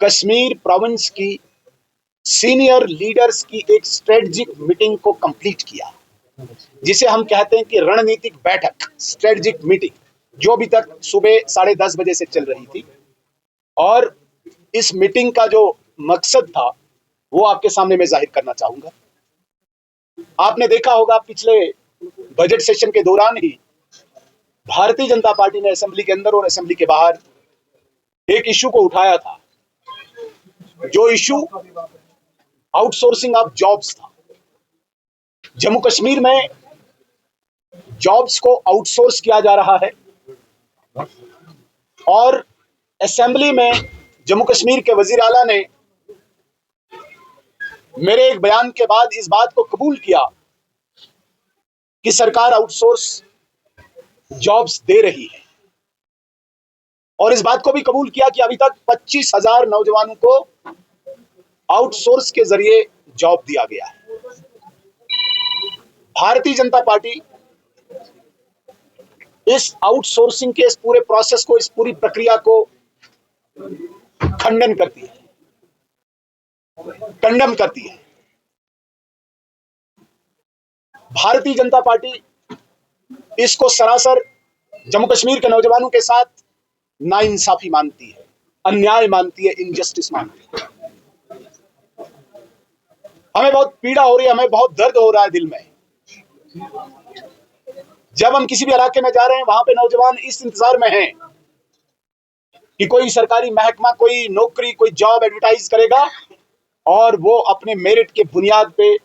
Kashmir province की senior leaders की एक स्ट्रेटजिक मीटिंग को कंप्लीट किया, जिसे हम कहते हैं कि रणनीतिक बैठक, स्ट्रेटजिक मीटिंग, जो अभी तक सुबह 10:30 बजे से चल रही थी। और इस मीटिंग का जो मकसद था वो आपके सामने मैं जाहिर करना चाहूंगा। आपने देखा होगा पिछले बजट सेशन के दौरान ही भारतीय जनता पार्टी ने असेंबली के अंदर और असेंबली के बाहर एक इशू को उठाया था, जो इशू आउटसोर्सिंग ऑफ जॉब्स था। जम्मू कश्मीर में जॉब्स को आउटसोर्स किया जा रहा है और असेंबली में जम्मू कश्मीर के वजीर आला ने मेरे एक बयान के बाद इस बात को कबूल किया कि सरकार आउटसोर्स जॉब्स दे रही है, और इस बात को भी कबूल किया कि अभी तक 25,000 नौजवानों को आउटसोर्स के जरिए जॉब दिया गया है। भारतीय जनता पार्टी इस आउटसोर्सिंग के इस पूरे प्रोसेस को, इस पूरी प्रक्रिया को खंडन करती है, कंडम करती है। भारतीय जनता पार्टी इसको सरासर जम्मू कश्मीर के नौजवानों के साथ नाइंसाफी मानती है, अन्याय मानती है, इनजस्टिस मानती है। हमें बहुत पीड़ा हो रही है, हमें बहुत दर्द हो रहा है दिल में। जब हम किसी भी इलाके में जा रहे हैं, वहां पे नौजवान इस इंतजार में हैं कि कोई सरकारी महकमा, कोई नौकरी, कोई जॉब एडवर्टाइज करेगा और वो अपने मेरिट के बुनियाद पे,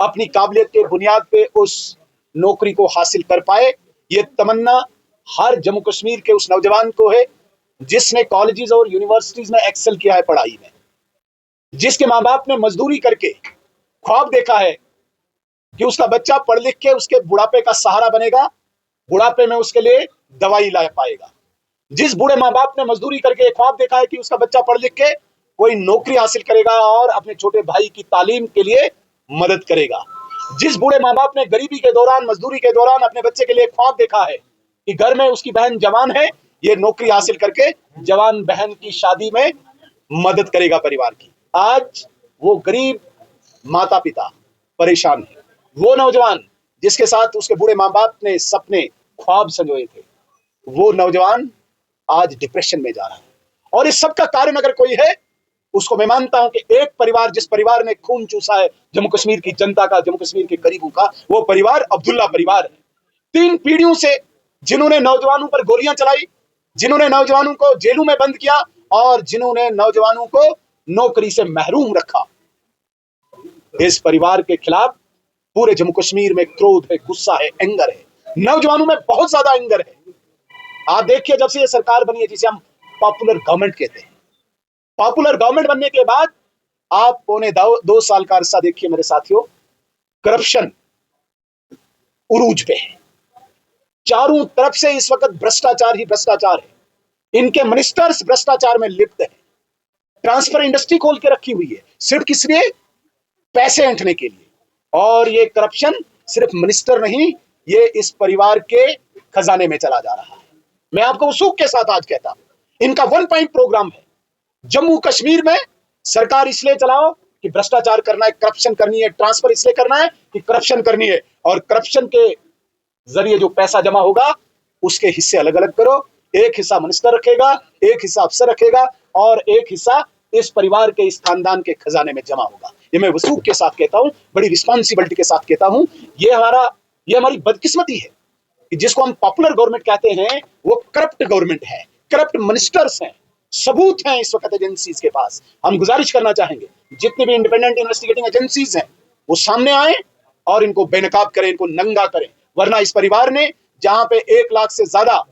अपनी काबिलियत के बुनियाद पे उस नौकरी को हासिल कर पाए। ये तमन्ना हर जम्मू कश्मीर के उस नौजवान को है जिसने कॉलेजेस और यूनिवर्सिटीज में एक्सेल किया है पढ़ाई में, जिसके माँ बाप ने मजदूरी करके ख्वाब देखा है कि उसका बच्चा पढ़ लिख के उसके बुढ़ापे का सहारा बनेगा, बुढ़ापे में उसके लिए दवाई ला पाएगा। जिस बूढ़े माँ बाप ने मजदूरी करके ख्वाब देखा है कि उसका बच्चा पढ़ लिख के कोई नौकरी हासिल करेगा और अपने छोटे भाई की तालीम के लिए मदद करेगा। जिस बूढ़े माँ बाप ने गरीबी के दौरान, मजदूरी के दौरान अपने बच्चे के लिए ख्वाब देखा है कि घर में उसकी बहन जवान है, ये नौकरी हासिल करके जवान बहन की शादी में मदद करेगा परिवार की। आज वो गरीब माता पिता परेशान है। वो नौजवान जिसके साथ उसके बूढ़े माँ बाप ने सपने, ख्वाब संजोए थे, वो नौजवान आज डिप्रेशन में जा रहा है। और इस सब का कारण अगर कोई है, उसको मैं मानता हूं कि एक परिवार, जिस परिवार ने खून चूसा है जम्मू कश्मीर की जनता का, जम्मू कश्मीर के गरीबों का, वो परिवार अब्दुल्ला परिवार है। 3 पीढ़ियों से जिन्होंने नौजवानों पर गोलियां चलाई, जिन्होंने नौजवानों को जेलों में बंद किया और जिन्होंने नौजवानों को नौकरी से महरूम रखा, इस परिवार के खिलाफ पूरे जम्मू कश्मीर में क्रोध है, गुस्सा है, एंगर है। नौजवानों में बहुत ज्यादा एंगर है। आप देखिए, जब से ये सरकार बनी है, जिसे हम पॉपुलर गवर्नमेंट कहते हैं, पॉपुलर गवर्नमेंट बनने के बाद आप पौने 2 साल का अरसा देखिए मेरे साथियों, करप्शन उरूज पे है। चारों तरफ से इस वक्त भ्रष्टाचार ही भ्रष्टाचार है। इनके मिनिस्टर्स भ्रष्टाचार में लिप्त है। ट्रांसफर इंडस्ट्री खोल के रखी हुई है, सिर्फ किस लिए? पैसे ऐंठने के लिए। और ये करप्शन सिर्फ मिनिस्टर नहीं, ये इस परिवार के खजाने में चला जा रहा है। मैं आपको उसूक के साथ आज कहता हूं, इनका 1 पॉइंट प्रोग्राम है। जम्मू कश्मीर में सरकार इसलिए चलाओ कि भ्रष्टाचार करना है, करप्शन करनी है। ट्रांसफर इसलिए करना है कि करप्शन करनी है, और करप्शन के जरिए जो पैसा जमा होगा उसके हिस्से अलग अलग करो। एक हिस्सा मिनिस्टर रखेगा, एक हिस्सा अफसर रखेगा, और एक हिस्सा इस परिवार के, इस खानदान के खजाने में जमा होगा। ये मैं वसूख के साथ कहता हूं, बड़ी रिस्पॉन्सिबिलिटी के साथ कहता हूं। ये हमारी बदकिस्मती है कि जिसको हम पॉपुलर गवर्नमेंट कहते हैं, वो करप्ट गवर्नमेंट है, करप्ट मिनिस्टर्स हैं। सबूत हैं इस वक्त एजेंसीज के पास। हम गुजारिश करना चाहेंगे, जितने भी इंडिपेंडेंट इन्वेस्टिगेटिंग एजेंसीज हैं, वो सामने आए और इनको बेनकाब करें, इनको नंगा करें। वरना इस परिवार ने जहां पे 1 लाख से ज्यादा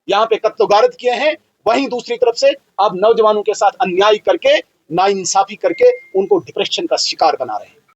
यहां पे कत्ल-गारत किए हैं, वहीं दूसरी तरफ से अब नौजवानों के साथ अन्याय करके, नाइंसाफी करके उनको डिप्रेशन का शिकार बना रहे हैं।